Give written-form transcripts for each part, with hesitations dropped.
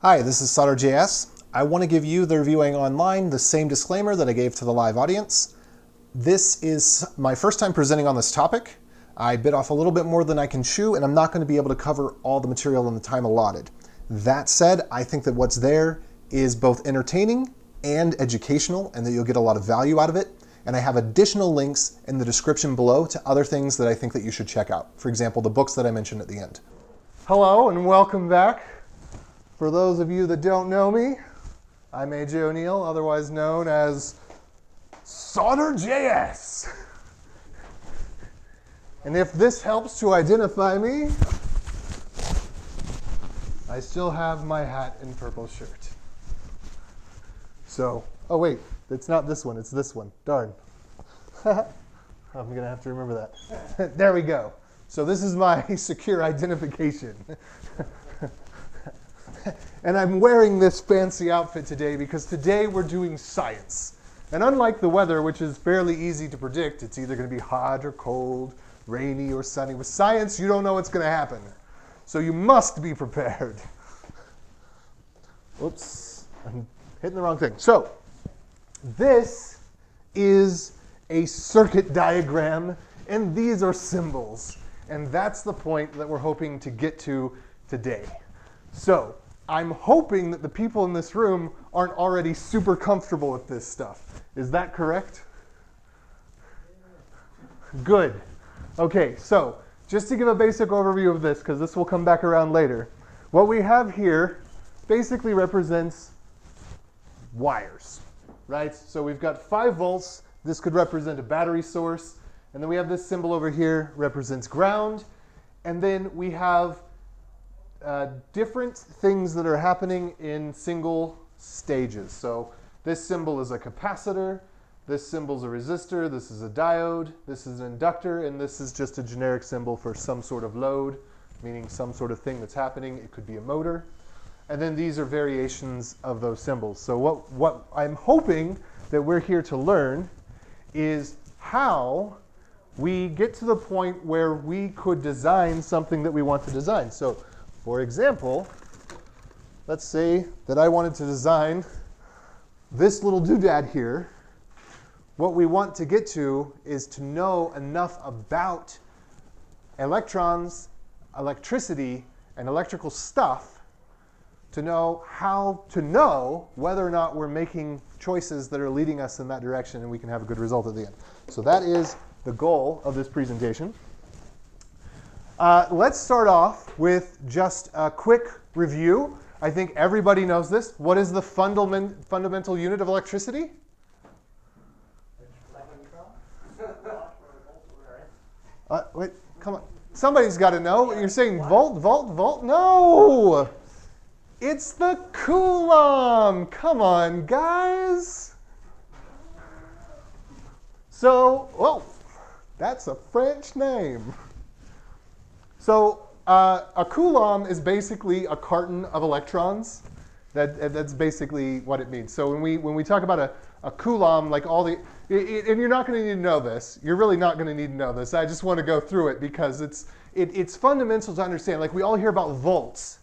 Hi, this is Solder.js. I want to give you, the reviewing online, the same disclaimer that I gave to the live audience. This is my first time presenting on this topic. I bit off a little bit more than I can chew, and I'm not going to be able to cover all the material in the time allotted. That said, I think that what's there is both entertaining and educational, and that you'll get a lot of value out of it. And I have additional links in the description below to other things that I think that you should check out. For example, the books that I mentioned at the end. Hello, and welcome back. For those of you that don't know me, I'm AJ O'Neill, otherwise known as Solder.js. And if this helps to identify me, I still have my hat and purple shirt. So, oh wait, it's not this one, it's this one. Darn. I'm going to have to remember that. There we go. So this is my secure identification. And I'm wearing this fancy outfit today because today we're doing science. And unlike the weather, which is fairly easy to predict, it's either going to be hot or cold, rainy or sunny. With science, you don't know what's going to happen. So you must be prepared. Oops, I'm hitting the wrong thing. So this is a circuit diagram, and these are symbols. And that's the point that we're hoping to get to today. So I'm hoping that the people in this room aren't already super comfortable with this stuff. Is that correct? Good. Okay, so just to give a basic overview of this, because this will come back around later, what we have here basically represents wires, right? So we've got 5 volts. This could represent a battery source. And then we have this symbol over here, represents ground. And then we have different things that are happening in single stages. So this symbol is a capacitor, this symbol is a resistor, this is a diode, this is an inductor, and this is just a generic symbol for some sort of load, meaning some sort of thing that's happening. It could be a motor. And then these are variations of those symbols. So what I'm hoping that we're here to learn is how we get to the point where we could design something that we want to design. So for example, let's say that I wanted to design this little doodad here. What we want to get to is to know enough about electrons, electricity, and electrical stuff to know how to know whether or not we're making choices that are leading us in that direction and we can have a good result at the end. So that is the goal of this presentation. Let's start off with just a quick review. I think everybody knows this. What is the fundamental unit of electricity? Wait, come on. Somebody's got to know. You're saying volt? No! It's the Coulomb. Come on, guys. So, whoa, that's a French name. So a Coulomb is basically a carton of electrons. That's basically what it means. So when we talk about a Coulomb, like all the, and you're not going to need to know this. You're really not going to need to know this. I just want to go through it because it's fundamental to understand. Like we all hear about volts,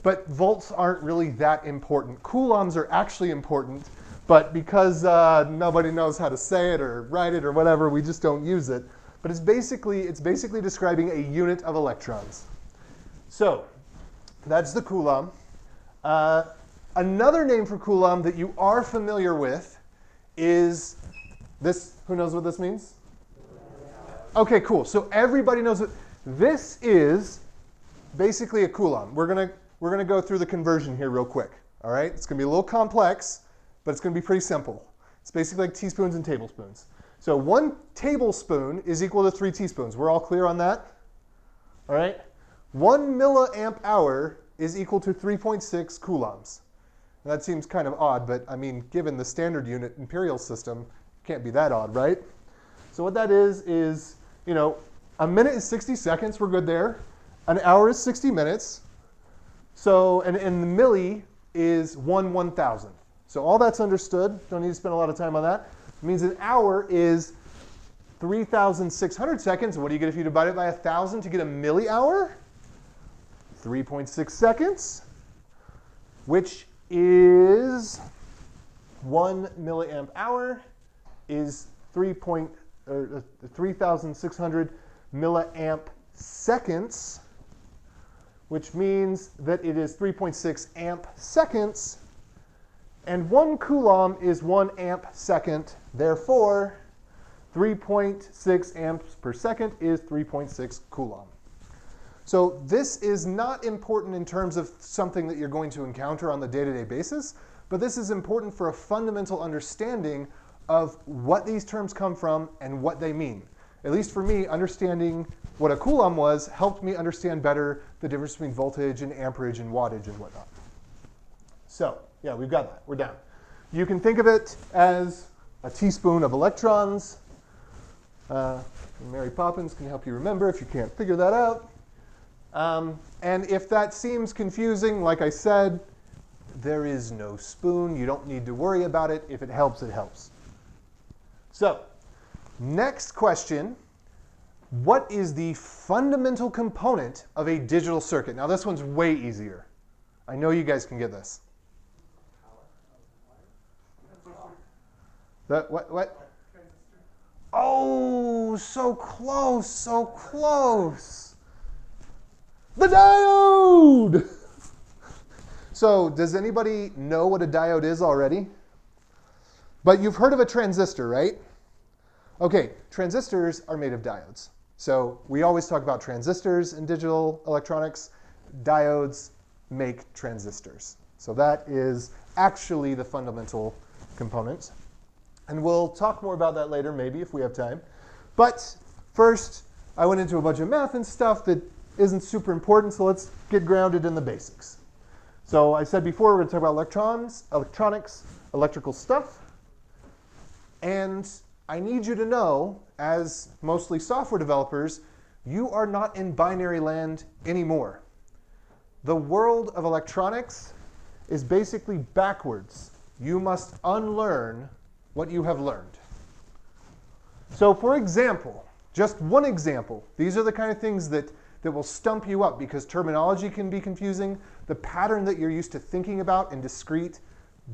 but volts aren't really that important. Coulombs are actually important, but because nobody knows how to say it or write it or whatever, we just don't use it. But it's basically describing a unit of electrons. So that's the Coulomb. Another name for Coulomb that you are familiar with is this. Who knows what this means? Okay, cool. So everybody knows it. This is basically a Coulomb. We're gonna go through the conversion here real quick. All right? It's gonna be a little complex, but it's gonna be pretty simple. It's basically like teaspoons and tablespoons. So 1 tablespoon is equal to 3 teaspoons. We're all clear on that? All right? 1 milliamp hour is equal to 3.6 coulombs. Now, that seems kind of odd, but I mean, given the standard unit imperial system, it can't be that odd, right? So what that is, you know, a minute is 60 seconds. We're good there. An hour is 60 minutes. So, and the milli is 1/1000th. So all that's understood. Don't need to spend a lot of time on that. It means an hour is 3,600 seconds. What do you get if you divide it by 1,000 to get a milli-hour? 3.6 seconds. which is 1 milliamp hour is 3,600 milliamp seconds, which means that it is 3.6 amp seconds, and 1 coulomb is 1 amp second. Therefore, 3.6 amps per second is 3.6 coulomb. So this is not important in terms of something that you're going to encounter on the day-to-day basis, but this is important for a fundamental understanding of what these terms come from and what they mean. At least for me, understanding what a coulomb was helped me understand better the difference between voltage and amperage and wattage and whatnot. So, yeah, we've got that. We're down. You can think of it as a teaspoon of electrons. Mary Poppins can help you remember if you can't figure that out. And if that seems confusing, like I said, there is no spoon. You don't need to worry about it. If it helps, it helps. So, next question. What is the fundamental component of a digital circuit? Now, this one's way easier. I know you guys can get this. What? Oh, so close, so close. The diode! So, does anybody know what a diode is already? But you've heard of a transistor, right? Okay, transistors are made of diodes. So we always talk about transistors in digital electronics. Diodes make transistors. So that is actually the fundamental component. And we'll talk more about that later, maybe, if we have time. But first, I went into a bunch of math and stuff that isn't super important, so let's get grounded in the basics. So I said before, we're going to talk about electrons, electronics, electrical stuff. And I need you to know, as mostly software developers, you are not in binary land anymore. The world of electronics is basically backwards. You must unlearn what you have learned. So for example, just one example, these are the kind of things that will stump you up because terminology can be confusing. The pattern that you're used to thinking about in discrete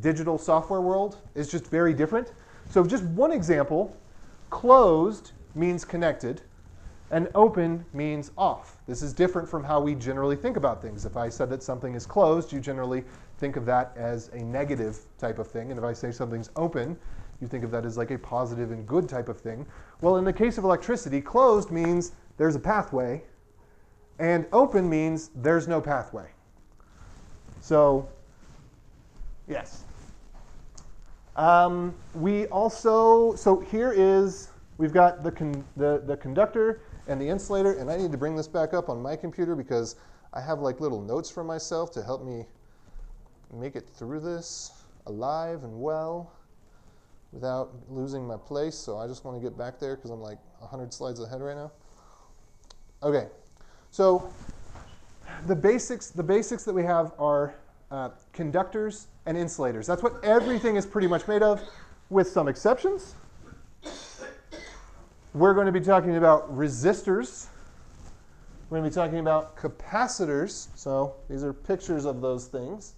digital software world is just very different. So just one example, closed means connected, and open means off. This is different from how we generally think about things. If I said that something is closed, you generally think of that as a negative type of thing. And if I say something's open, you think of that as like a positive and good type of thing. Well, in the case of electricity, closed means there's a pathway, and open means there's no pathway. So, yes. We also, so here is, we've got the conductor and the insulator, and I need to bring this back up on my computer because I have like little notes for myself to help me make it through this alive and well without losing my place. So I just want to get back there because I'm like 100 slides ahead right now. Okay, so the basics that we have are conductors and insulators. That's what everything is pretty much made of, with some exceptions. We're going to be talking about resistors. We're going to be talking about capacitors. So these are pictures of those things.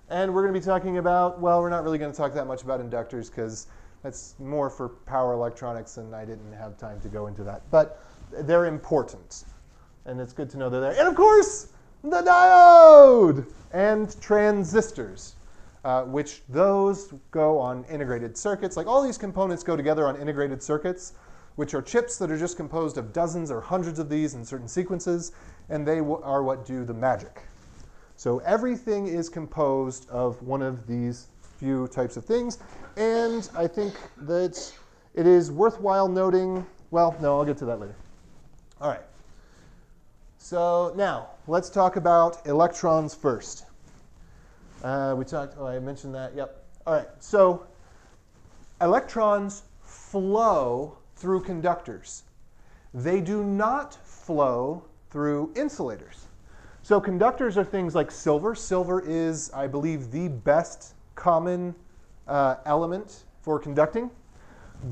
And we're going to be talking about, well, we're not really going to talk that much about inductors because that's more for power electronics, and I didn't have time to go into that. But they're important, and it's good to know they're there. And of course, the diode and transistors, which those go on integrated circuits. Like all these components go together on integrated circuits, which are chips that are just composed of dozens or hundreds of these in certain sequences, and they are what do the magic. So everything is composed of one of these few types of things, and I think that it is worthwhile noting, well, no, I'll get to that later. All right. So now, let's talk about electrons first. We talked, oh, I mentioned that, yep. All right, so electrons flow through conductors. They do not flow through insulators. So conductors are things like silver. Silver is, I believe, the best common element for conducting.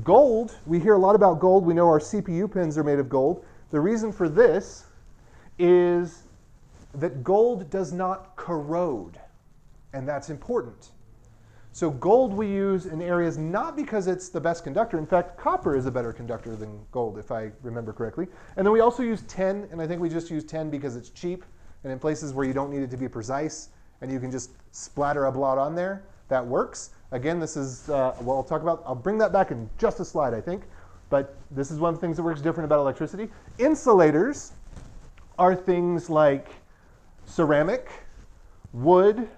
Gold, we hear a lot about gold. We know our CPU pins are made of gold. The reason for this is that gold does not corrode. and that's important. So gold we use in areas not because it's the best conductor. In fact, copper is a better conductor than gold, if I remember correctly. And then we also use tin, and I think we just use tin because it's cheap, and in places where you don't need it to be precise, and you can just splatter a blot on there, that works. Again, this is, well, I'll bring that back in just a slide, I think. But this is one of the things that works different about electricity. Insulators are things like ceramic, wood,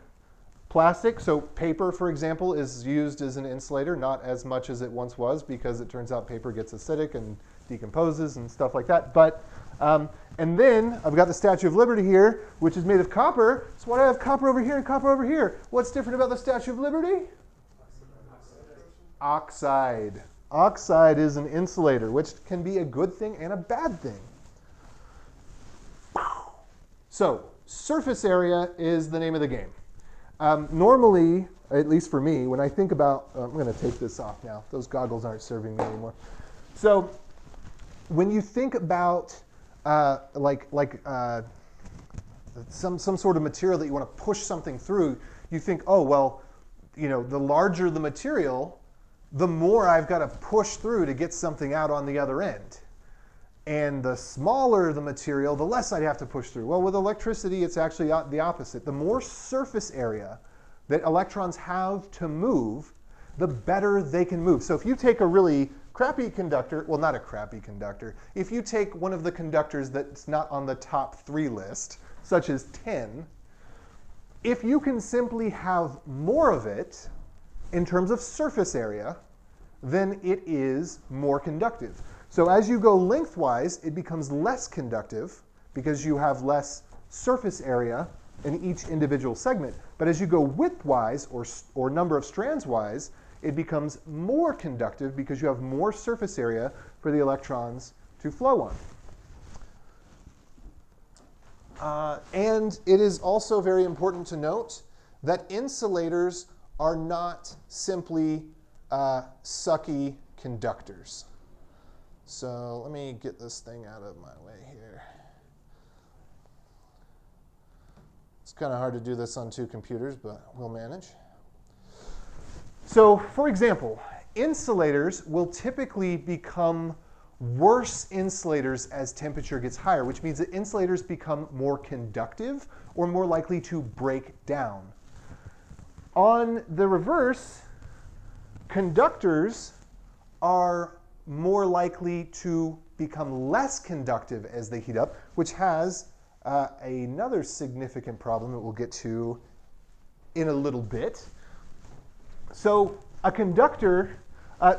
plastic. So paper, for example, is used as an insulator, not as much as it once was, because it turns out paper gets acidic and decomposes and stuff like that. But, and then I've got the Statue of Liberty here, which is made of copper. So why do I have copper over here and copper over here? What's different about the Statue of Liberty? Oxide. Oxide is an insulator, which can be a good thing and a bad thing. So surface area is the name of the game. Normally, at least for me, when I think about, I'm going to take this off now. Those goggles aren't serving me anymore. So when you think about some sort of material that you want to push something through, you think, oh, well, you know, the larger the material, the more I've got to push through to get something out on the other end. And the smaller the material, the less I'd have to push through. Well, with electricity, it's actually the opposite. The more surface area that electrons have to move, the better they can move. So if you take a really crappy conductor, well, not a crappy conductor, if you take one of the conductors that's not on the top 3 list, such as tin, if you can simply have more of it in terms of surface area, then it is more conductive. So as you go lengthwise, it becomes less conductive because you have less surface area in each individual segment. But as you go widthwise or number of strands wise, it becomes more conductive because you have more surface area for the electrons to flow on. And it is also very important to note that insulators are not simply sucky conductors. So let me get this thing out of my way here. It's kind of hard to do this on 2 computers, but we'll manage. So for example, insulators will typically become worse insulators as temperature gets higher, which means that insulators become more conductive or more likely to break down. On the reverse, conductors are more likely to become less conductive as they heat up, which has another significant problem that we'll get to in a little bit. So a conductor,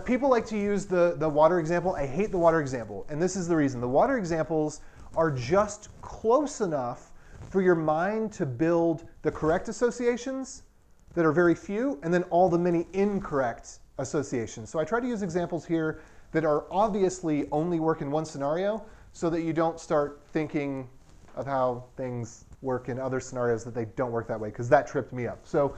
people like to use the water example. I hate the water example, and this is the reason. The water examples are just close enough for your mind to build the correct associations that are very few, and then all the many incorrect associations. So I try to use examples here that are obviously only work in one scenario so that you don't start thinking of how things work in other scenarios that they don't work that way, because that tripped me up. So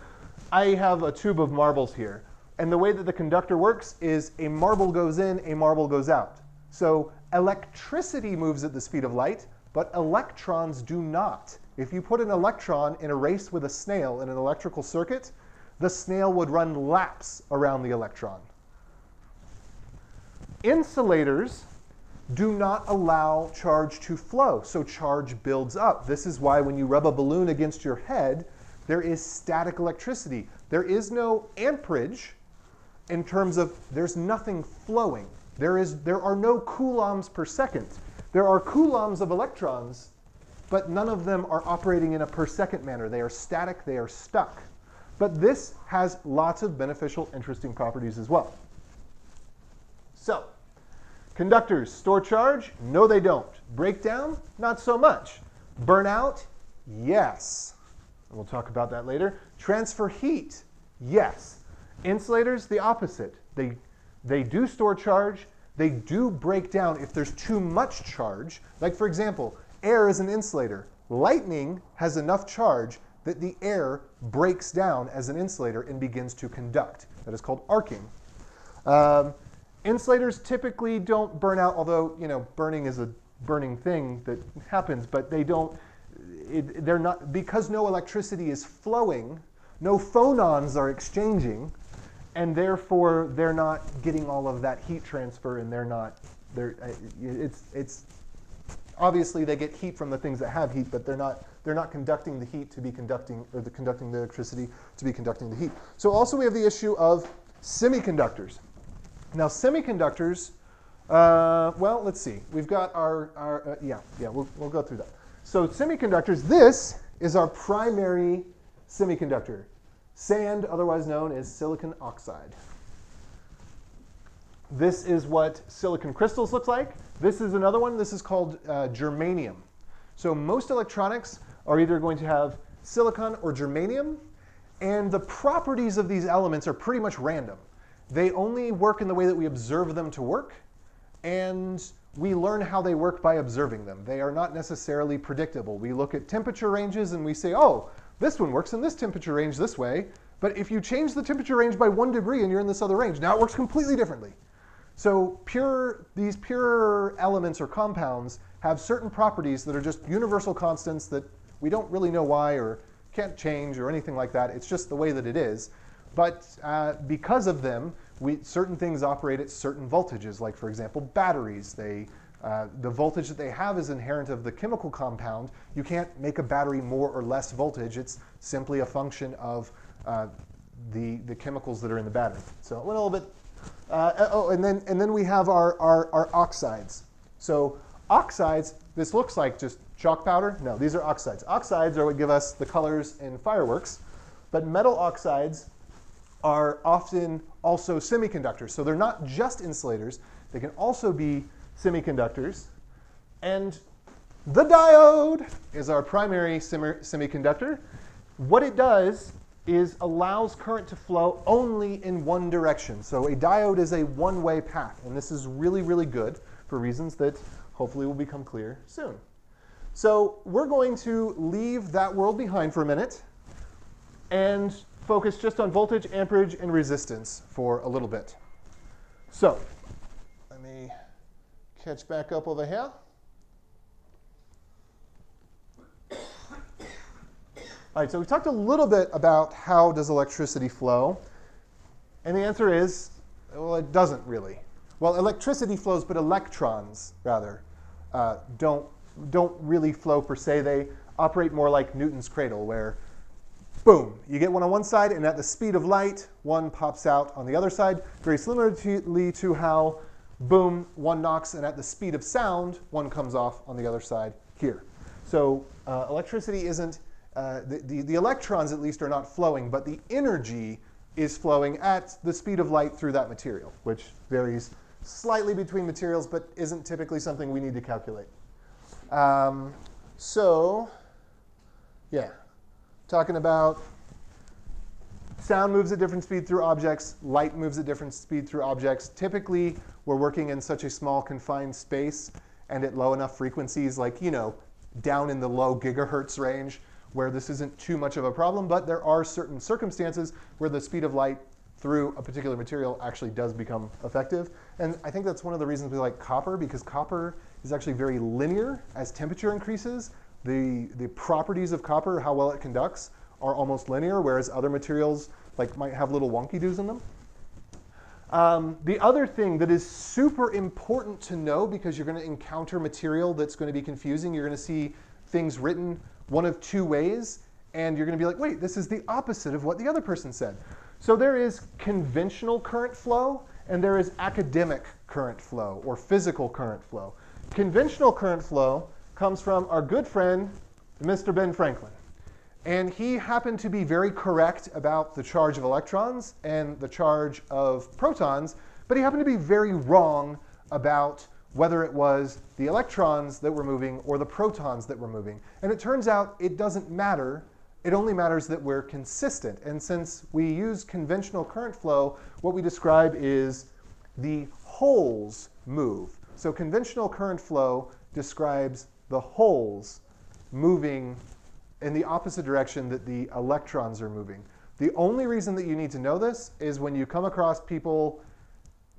I have a tube of marbles here, and the way that the conductor works is a marble goes in, a marble goes out. So electricity moves at the speed of light, but electrons do not. If you put an electron in a race with a snail in an electrical circuit, the snail would run laps around the electron. Insulators do not allow charge to flow, so charge builds up. This is why when you rub a balloon against your head, there is static electricity. There is no amperage in terms of there's nothing flowing. There are no coulombs per second. There are coulombs of electrons, but none of them are operating in a per second manner. They are static, they are stuck. But this has lots of beneficial, interesting properties as well. So, conductors store charge? No, they don't. Breakdown? Not so much. Burnout? Yes. We'll talk about that later. Transfer heat? Yes. Insulators? The opposite. They do store charge. They do break down if there's too much charge. Like, for example, air is an insulator. Lightning has enough charge that the air breaks down as an insulator and begins to conduct. That is called arcing. Insulators typically don't burn out, although burning is a burning thing that happens, but they're not, because no electricity is flowing, No phonons are exchanging, and therefore they're not getting all of that heat transfer, and it's obviously they get heat from the things that have heat, but they're not conducting the heat to be conducting, or conducting the electricity to be conducting the heat. So also we have the issue of semiconductors. Now semiconductors, well, let's see. We've got we'll go through that. So semiconductors, this is our primary semiconductor. Sand, otherwise known as silicon oxide. This is what silicon crystals look like. This is another one. This is called germanium. So most electronics are either going to have silicon or germanium, and the properties of these elements are pretty much random. They only work in the way that we observe them to work, and we learn how they work by observing them. They are not necessarily predictable. We look at temperature ranges and we say, oh, this one works in this temperature range this way, but if you change the temperature range by 1 degree and you're in this other range, now it works completely differently. So these pure elements or compounds have certain properties that are just universal constants that we don't really know why or can't change or anything like that. It's just the way that it is. But because of them, certain things operate at certain voltages, like, for example, batteries. The voltage that they have is inherent of the chemical compound. You can't make a battery more or less voltage. It's simply a function of the chemicals that are in the battery. So a little bit. And then we have our oxides. So oxides, this looks like just chalk powder. No, these are oxides. Oxides are what give us the colors in fireworks. But metal oxides are often also semiconductors. So they're not just insulators. They can also be semiconductors. And the diode is our primary semiconductor. What it does is allows current to flow only in one direction. So a diode is a one-way path. And this is really, really good for reasons that hopefully will become clear soon. So we're going to leave that world behind for a minute and focus just on voltage, amperage, and resistance for a little bit. So let me catch back up over here. All right, so we talked a little bit about how does electricity flow. And the answer is, well, it doesn't really. Well, electricity flows, but electrons, rather, don't really flow per se. They operate more like Newton's cradle, where boom, you get one on one side, and at the speed of light, one pops out on the other side. Very similarly to how, boom, one knocks, and at the speed of sound, one comes off on the other side here. So electricity isn't, the electrons at least are not flowing, but the energy is flowing at the speed of light through that material, which varies slightly between materials, but isn't typically something we need to calculate. Talking about sound moves at different speed through objects, light moves at different speed through objects. Typically, we're working in such a small confined space and at low enough frequencies, like, down in the low gigahertz range, where this isn't too much of a problem, but there are certain circumstances where the speed of light through a particular material actually does become effective. And I think that's one of the reasons we like copper, because copper is actually very linear. As temperature increases, the properties of copper, how well it conducts, are almost linear, whereas other materials might have little wonky-doos in them. The other thing that is super important to know, because you're going to encounter material that's going to be confusing, you're going to see things written one of two ways, and you're going to be like, wait, this is the opposite of what the other person said. So there is conventional current flow, and there is academic current flow, or physical current flow. Conventional current flow comes from our good friend, Mr. Ben Franklin. And he happened to be very correct about the charge of electrons and the charge of protons, but he happened to be very wrong about whether it was the electrons that were moving or the protons that were moving. And it turns out it doesn't matter. It only matters that we're consistent. And since we use conventional current flow, what we describe is the holes move. So conventional current flow describes the holes moving in the opposite direction that the electrons are moving. The only reason that you need to know this is when you come across people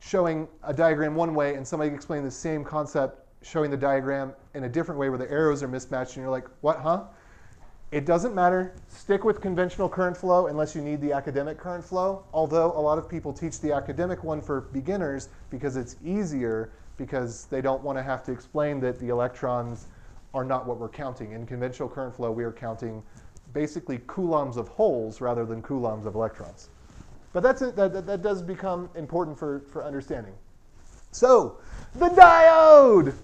showing a diagram one way and somebody explaining the same concept showing the diagram in a different way where the arrows are mismatched, and you're like, what, huh? It doesn't matter. Stick with conventional current flow unless you need the academic current flow, although a lot of people teach the academic one for beginners because it's easier, because they don't want to have to explain that the electrons are not what we're counting. In conventional current flow, we are counting basically coulombs of holes rather than coulombs of electrons. But that does become important for understanding. So, the diode!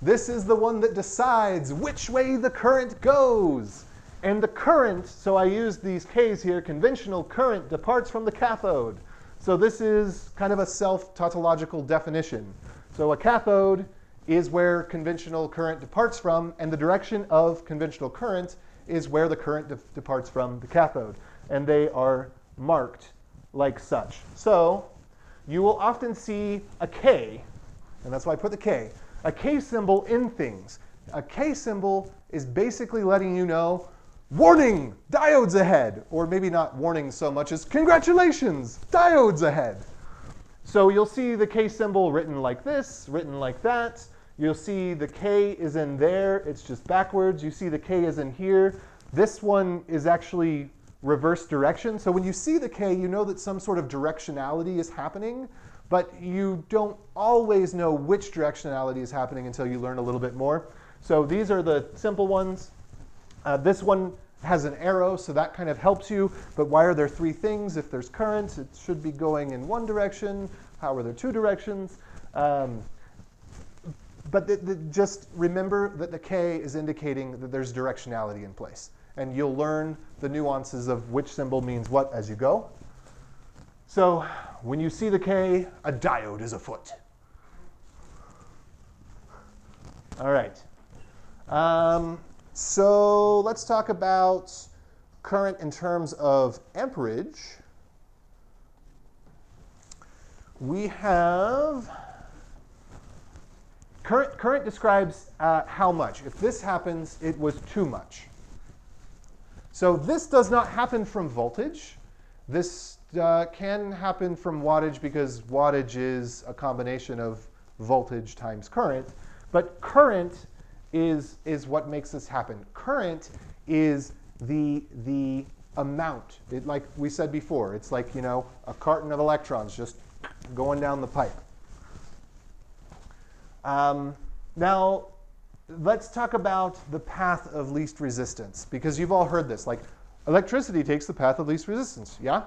This is the one that decides which way the current goes. And the current, so I used these K's here, conventional current departs from the cathode. So this is kind of a self-tautological definition. So a cathode is where conventional current departs from, and the direction of conventional current is where the current departs from the cathode. And they are marked like such. So you will often see a K, and that's why I put the K, a K symbol in things. A K symbol is basically letting you know, warning, diodes ahead. Or maybe not warning so much as, congratulations, diodes ahead. So you'll see the K symbol written like this, written like that. You'll see the K is in there. It's just backwards. You see the K is in here. This one is actually reverse direction. So when you see the K, you know that some sort of directionality is happening, but you don't always know which directionality is happening until you learn a little bit more. So these are the simple ones. This one has an arrow, so that kind of helps you. But why are there three things? If there's current, it should be going in one direction. How are there two directions? But just remember that the K is indicating that there's directionality in place. And you'll learn the nuances of which symbol means what as you go. So when you see the K, a diode is afoot. All right. So let's talk about current in terms of amperage. We have current describes how much. If this happens, it was too much. So this does not happen from voltage. This can happen from wattage because wattage is a combination of voltage times current. But current is what makes this happen. Current is the amount. Like we said before, it's like, you know, a carton of electrons just going down the pipe. Now, let's talk about the path of least resistance, because you've all heard this. Like, electricity takes the path of least resistance, yeah?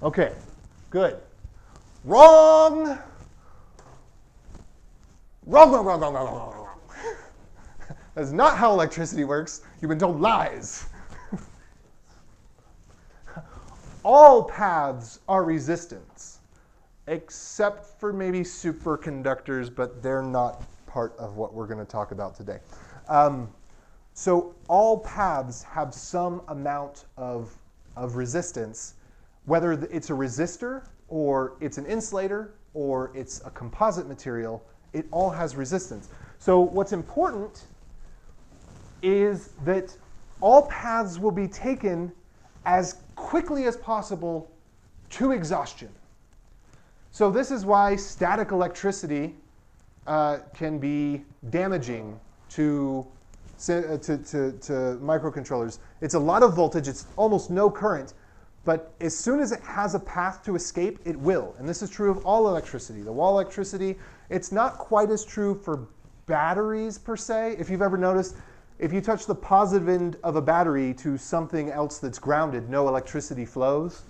OK, good. Wrong! Wrong, wrong, wrong, wrong, wrong, wrong, wrong. That's not how electricity works. You've been told lies. All paths are resistance, except for maybe superconductors, but they're not part of what we're going to talk about today. So all paths have some amount of resistance, whether it's a resistor, or it's an insulator, or it's a composite material. It all has resistance. So what's important is that all paths will be taken as quickly as possible to exhaustion. So this is why static electricity can be damaging to microcontrollers. It's a lot of voltage. It's almost no current. But as soon as it has a path to escape, it will. And this is true of all electricity. The wall electricity, it's not quite as true for batteries per se. If you've ever noticed, if you touch the positive end of a battery to something else that's grounded, no electricity flows.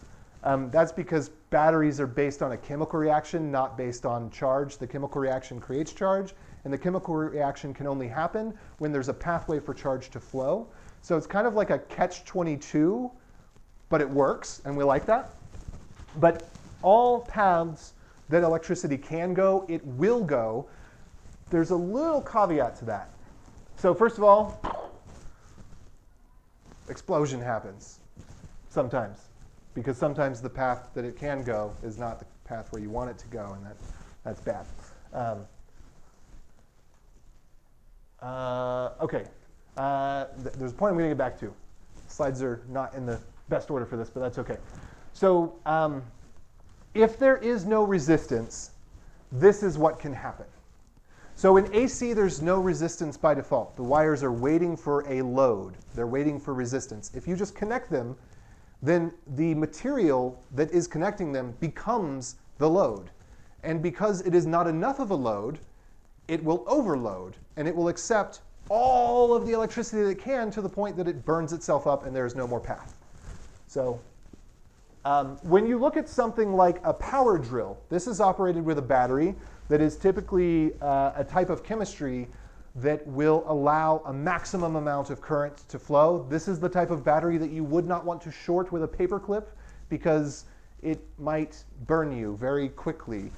That's because batteries are based on a chemical reaction, not based on charge. The chemical reaction creates charge, and the chemical reaction can only happen when there's a pathway for charge to flow. So it's kind of like a catch-22, but it works, and we like that. But all paths that electricity can go, it will go. There's a little caveat to that. So first of all, explosion happens sometimes, because sometimes the path that it can go is not the path where you want it to go, and that's bad. OK. There's a point I'm going to get back to. Slides are not in the best order for this, but that's OK. So if there is no resistance, this is what can happen. So in AC, there's no resistance by default. The wires are waiting for a load. They're waiting for resistance. If you just connect them, then the material that is connecting them becomes the load. And because it is not enough of a load, it will overload, and it will accept all of the electricity that it can to the point that it burns itself up and there is no more path. So when you look at something like a power drill, this is operated with a battery that is typically a type of chemistry that will allow a maximum amount of current to flow. This is the type of battery that you would not want to short with a paper clip because it might burn you very quickly.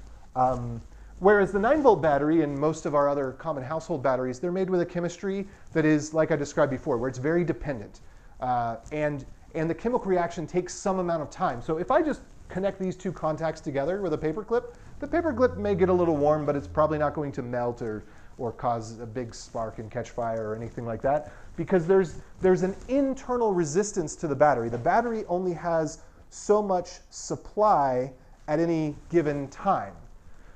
Whereas the 9-volt battery and most of our other common household batteries, they're made with a chemistry that is, like I described before, where it's very dependent. And the chemical reaction takes some amount of time. So if I just connect these two contacts together with a paper clip, the paper clip may get a little warm, but it's probably not going to melt or cause a big spark and catch fire or anything like that, because there's an internal resistance to the battery. The battery only has so much supply at any given time.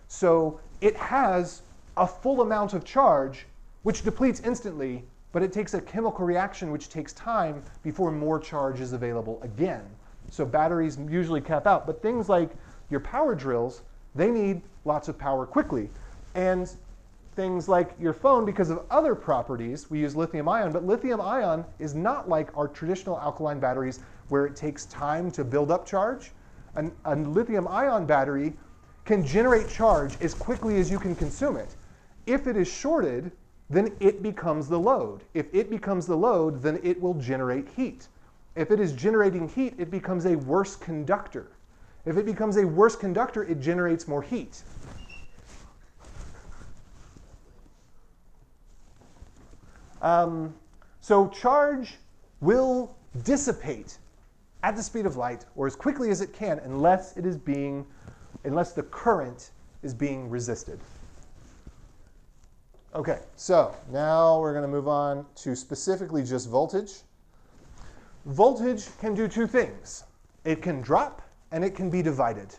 So it has a full amount of charge, which depletes instantly, but it takes a chemical reaction which takes time before more charge is available again. So batteries usually cap out, but things like your power drills, they need lots of power quickly. And things like your phone, because of other properties, we use lithium ion, but lithium ion is not like our traditional alkaline batteries where it takes time to build up charge. A lithium ion battery can generate charge as quickly as you can consume it. If it is shorted, then it becomes the load. If it becomes the load, then it will generate heat. If it is generating heat, it becomes a worse conductor. If it becomes a worse conductor, it generates more heat. So charge will dissipate at the speed of light or as quickly as it can unless the current is being resisted. Okay, so now we're going to move on to specifically just voltage. Voltage can do two things. It can drop and it can be divided.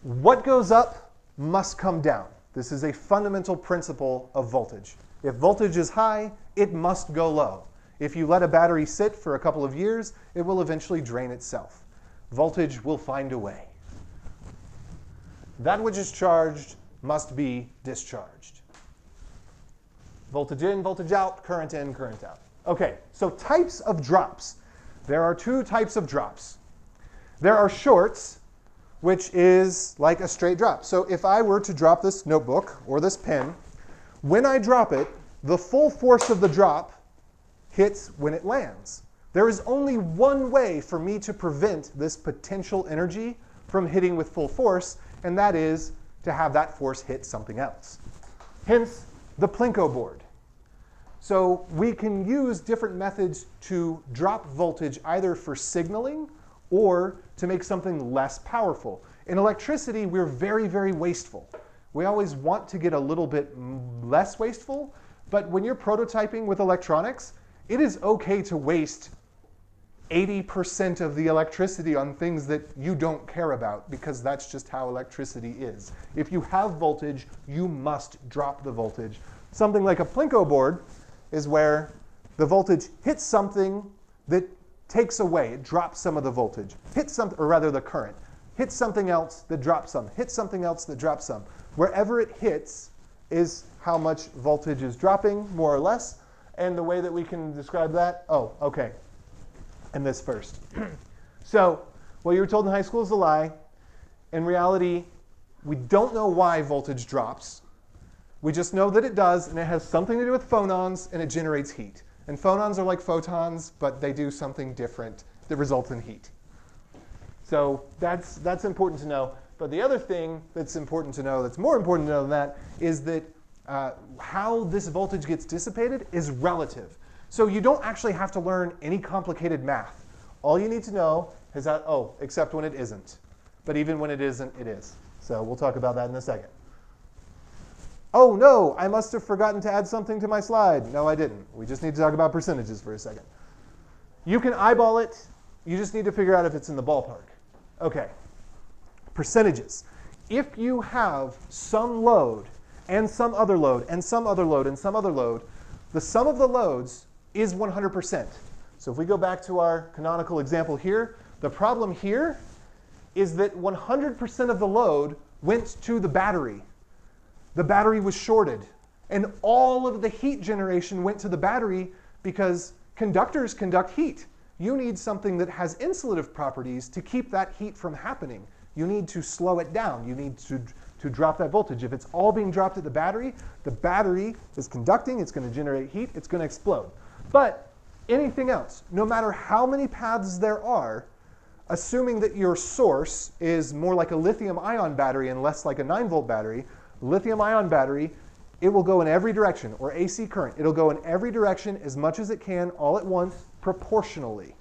What goes up must come down. This is a fundamental principle of voltage. If voltage is high, it must go low. If you let a battery sit for a couple of years, it will eventually drain itself. Voltage will find a way. That which is charged must be discharged. Voltage in, voltage out, current in, current out. Okay, so types of drops. There are two types of drops. There are shorts, which is like a straight drop. So if I were to drop this notebook or this pen, when I drop it, the full force of the drop hits when it lands. There is only one way for me to prevent this potential energy from hitting with full force, and that is to have that force hit something else. Hence, the Plinko board. So we can use different methods to drop voltage either for signaling or to make something less powerful. In electricity, we're very, very wasteful. We always want to get a little bit less wasteful, but when you're prototyping with electronics, it is okay to waste 80% of the electricity on things that you don't care about, because that's just how electricity is. If you have voltage, you must drop the voltage. Something like a Plinko board is where the voltage hits something that takes away, it drops some of the voltage. Hits something, or rather the current. Hits something else that drops some. Hits something else that drops some. Wherever it hits is how much voltage is dropping, more or less. And the way that we can describe that, oh, okay. And this first. So what you were told in high school is a lie. In reality, we don't know why voltage drops. We just know that it does, and it has something to do with phonons, and it generates heat. And phonons are like photons, but they do something different that results in heat. So that's important to know. But the other thing that's important to know, that's more important to know than that, is that how this voltage gets dissipated is relative. So you don't actually have to learn any complicated math. All you need to know is that, oh, except when it isn't. But even when it isn't, it is. So we'll talk about that in a second. Oh no, I must have forgotten to add something to my slide. No, I didn't. We just need to talk about percentages for a second. You can eyeball it. You just need to figure out if it's in the ballpark. Okay, percentages. if you have some load and some other load and some other load and some other load, the sum of the loads is 100%. So if we go back to our canonical example here, the problem here is that 100% of the load went to the battery. The battery was shorted. And all of the heat generation went to the battery because conductors conduct heat. You need something that has insulative properties to keep that heat from happening. You need to slow it down. You need to drop that voltage. If it's all being dropped at the battery is conducting, it's going to generate heat, it's going to explode. But anything else, no matter how many paths there are, assuming that your source is more like a lithium-ion battery and less like a 9-volt battery, lithium-ion battery, it will go in every direction, or AC current. It'll go in every direction as much as it can all at once proportionally.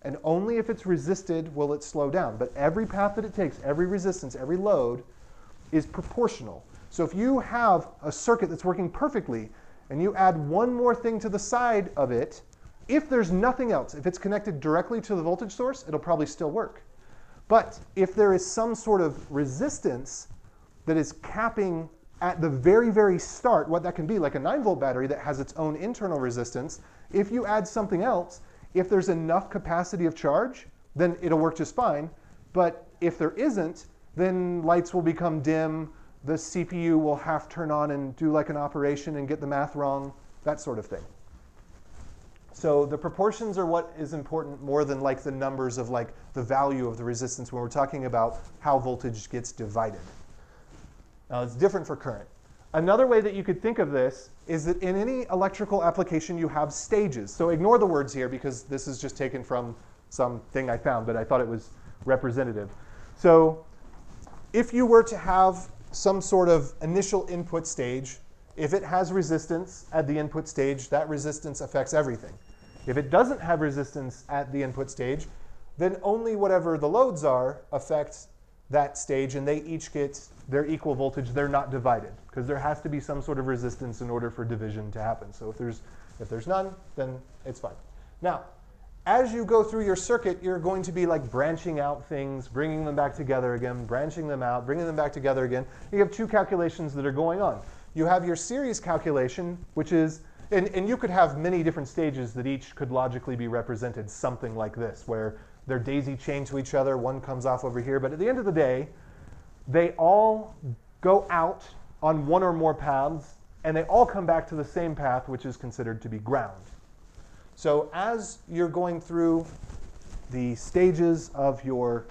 And only if it's resisted will it slow down. But every path that it takes, every resistance, every load is proportional. So if you have a circuit that's working perfectly and you add one more thing to the side of it, if there's nothing else, if it's connected directly to the voltage source, it'll probably still work. But if there is some sort of resistance that is capping at the very, very start, what that can be, like a 9-volt battery that has its own internal resistance, if you add something else, if there's enough capacity of charge, then it'll work just fine. But if there isn't, then lights will become dim, the CPU will half turn on and do like an operation and get the math wrong, that sort of thing. So the proportions are what is important more than like the numbers of like the value of the resistance when we're talking about how voltage gets divided. Now it's different for current. Another way that you could think of this is that in any electrical application you have stages. So ignore the words here because this is just taken from something I found, but I thought it was representative. So if you were to have some sort of initial input stage, if it has resistance at the input stage, that resistance affects everything. If it doesn't have resistance at the input stage, then only whatever the loads are affect that stage, and they each get their equal voltage. They're not divided, because there has to be some sort of resistance in order for division to happen. So if there's none, then it's fine. Now, as you go through your circuit, you're going to be like branching out things, bringing them back together again, branching them out, bringing them back together again. You have two calculations that are going on. You have your series calculation, which is, and you could have many different stages that each could logically be represented something like this, where they're daisy chained to each other, one comes off over here, but at the end of the day, they all go out on one or more paths, and they all come back to the same path, which is considered to be ground. So as you're going through the stages of your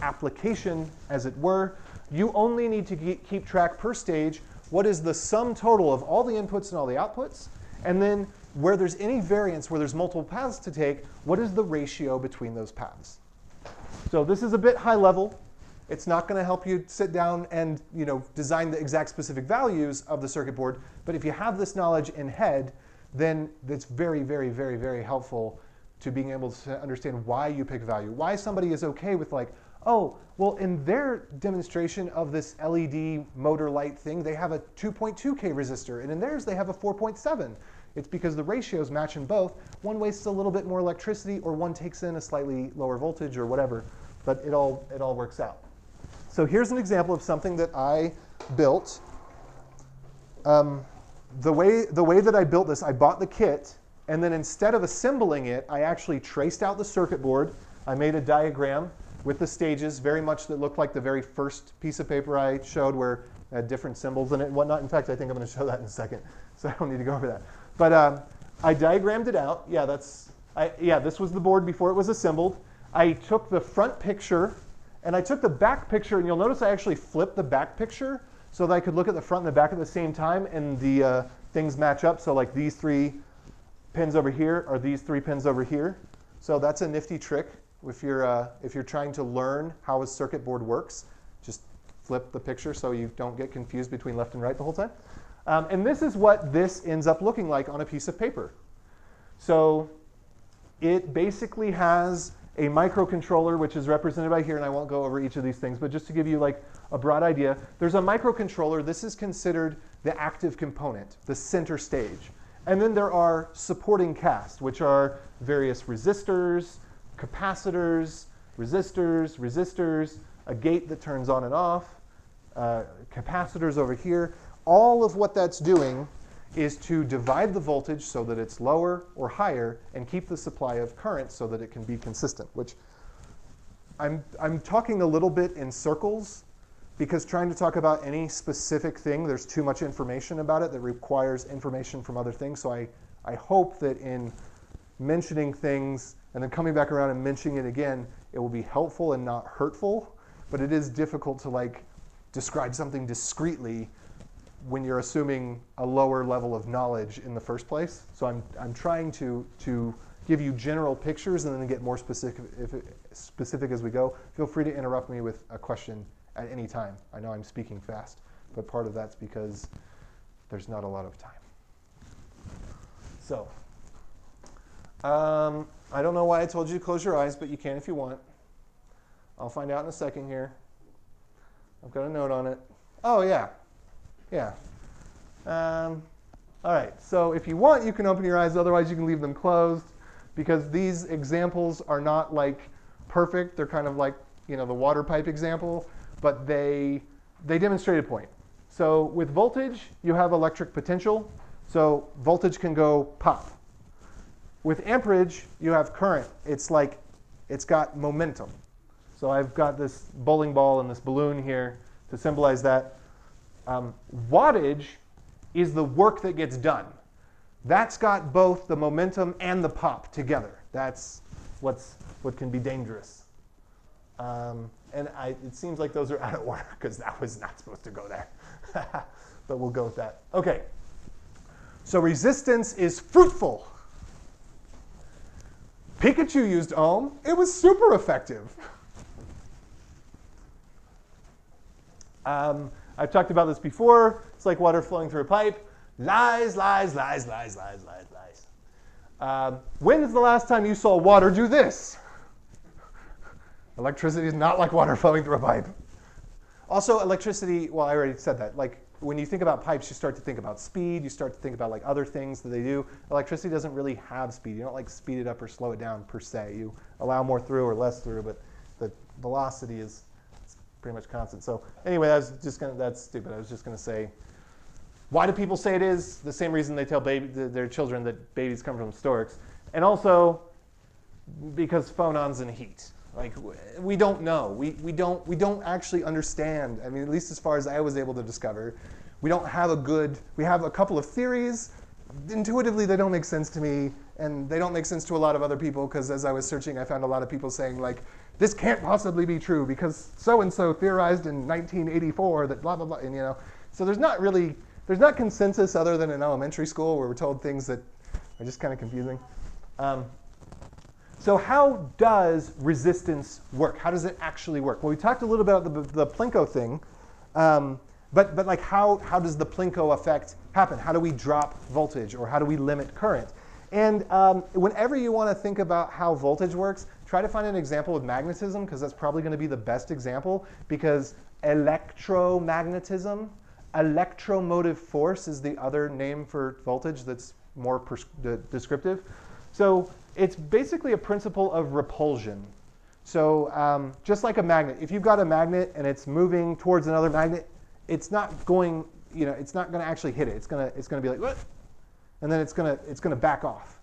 application, as it were, you only need to keep track per stage what is the sum total of all the inputs and all the outputs, and then where there's any variance, where there's multiple paths to take, what is the ratio between those paths? So this is a bit high level. It's not going to help you sit down and design the exact specific values of the circuit board, but if you have this knowledge in head, then it's very, very, very, very helpful to being able to understand why you pick value, why somebody is okay with like, oh, well, in their demonstration of this LED motor light thing, they have a 2.2K resistor, and in theirs they have a 4.7. It's because the ratios match in both. One wastes a little bit more electricity, or one takes in a slightly lower voltage, or whatever, but it all works out. So here's an example of something that I built. The way that I built this, I bought the kit, and then instead of assembling it, I actually traced out the circuit board. I made a diagram with the stages, very much that looked like the very first piece of paper I showed, where it had different symbols in it and whatnot. In fact, I think I'm going to show that in a second, so I don't need to go over that. But I diagrammed it out. Yeah, this was the board before it was assembled. I took the front picture, and I took the back picture, and you'll notice I actually flipped the back picture so that I could look at the front and the back at the same time, and the things match up. So like these 3 pins over here are these 3 pins over here. So that's a nifty trick. If you're trying to learn how a circuit board works, just flip the picture so you don't get confused between left and right the whole time. And this is what this ends up looking like on a piece of paper. So it basically has a microcontroller, which is represented by here, and I won't go over each of these things, but just to give you like a broad idea, there's a microcontroller. This is considered the active component, the center stage. And then there are supporting cast, which are various resistors, capacitors, resistors, a gate that turns on and off, capacitors over here. All of what that's doing is to divide the voltage so that it's lower or higher and keep the supply of current so that it can be consistent, which I'm talking a little bit in circles because trying to talk about any specific thing, there's too much information about it that requires information from other things. So I hope that in mentioning things and then coming back around and mentioning it again, it will be helpful and not hurtful. But it is difficult to like describe something discretely when you're assuming a lower level of knowledge in the first place. So I'm trying to give you general pictures and then get more specific as we go. Feel free to interrupt me with a question at any time. I know I'm speaking fast, but part of that's because there's not a lot of time. So, I don't know why I told you to close your eyes, but you can if you want. I'll find out in a second here. I've got a note on it. Oh, yeah. Yeah. All right. So if you want, you can open your eyes. Otherwise, you can leave them closed because these examples are not like perfect. They're kind of like, you know, the water pipe example, but they demonstrate a point. So with voltage, you have electric potential. So voltage can go pop. With amperage, you have current. It's like it's got momentum. So I've got this bowling ball and this balloon here to symbolize that. Wattage is the work that gets done. That's got both the momentum and the pop together. That's what can be dangerous. And it seems like those are out of order because that was not supposed to go there. But we'll go with that. OK. So resistance is fruitful. Pikachu used ohm. It was super effective. I've talked about this before. It's like water flowing through a pipe. Lies, lies, lies, lies, lies, lies, lies. When is the last time you saw water do this? Electricity is not like water flowing through a pipe. Also, electricity, well, I already said that. Like, when you think about pipes, you start to think about speed. You start to think about like other things that they do. Electricity doesn't really have speed. You don't like speed it up or slow it down per se. You allow more through or less through, but the velocity is pretty much constant. So anyway, that's stupid. I was just going to say, why do people say it is? The same reason they tell their children that babies come from storks. And also because phonons and heat. Like, we don't know. We don't actually understand. I mean, at least as far as I was able to discover, we have a couple of theories. Intuitively, they don't make sense to me, and they don't make sense to a lot of other people, because as I was searching, I found a lot of people saying, like, this can't possibly be true, because so-and-so theorized in 1984 that blah, blah, blah, and, you know. So there's not consensus other than in elementary school where we're told things that are just kind of confusing. So how does resistance work? How does it actually work? Well, we talked a little bit about the Plinko thing, but like how does the Plinko effect happen? How do we drop voltage, or how do we limit current? And whenever you want to think about how voltage works, try to find an example with magnetism, because that's probably going to be the best example, because electromagnetism, electromotive force is the other name for voltage that's more descriptive. So it's basically a principle of repulsion. So just like a magnet, if you've got a magnet and it's moving towards another magnet, it's not going, it's not going to actually hit it. It's going to be like, what? And then it's going to back off.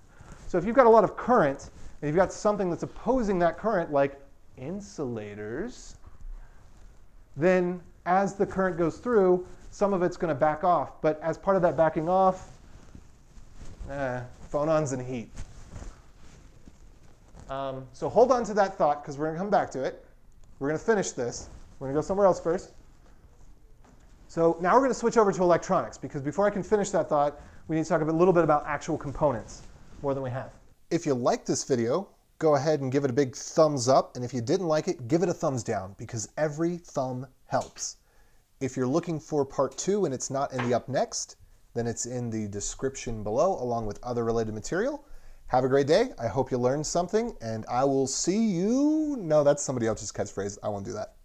So if you've got a lot of current, and you've got something that's opposing that current, like insulators, then as the current goes through, some of it's going to back off. But as part of that backing off, phonons and heat. So hold on to that thought, because we're going to come back to it. We're going to finish this. We're going to go somewhere else first. So now we're going to switch over to electronics, because before I can finish that thought, we need to talk a little bit about actual components, more than we have. If you liked this video, go ahead and give it a big thumbs up. And if you didn't like it, give it a thumbs down, because every thumb helps. If you're looking for part 2 and it's not in the up next, then it's in the description below, along with other related material. Have a great day. I hope you learned something, and I will see you. No, that's somebody else's catchphrase. I won't do that.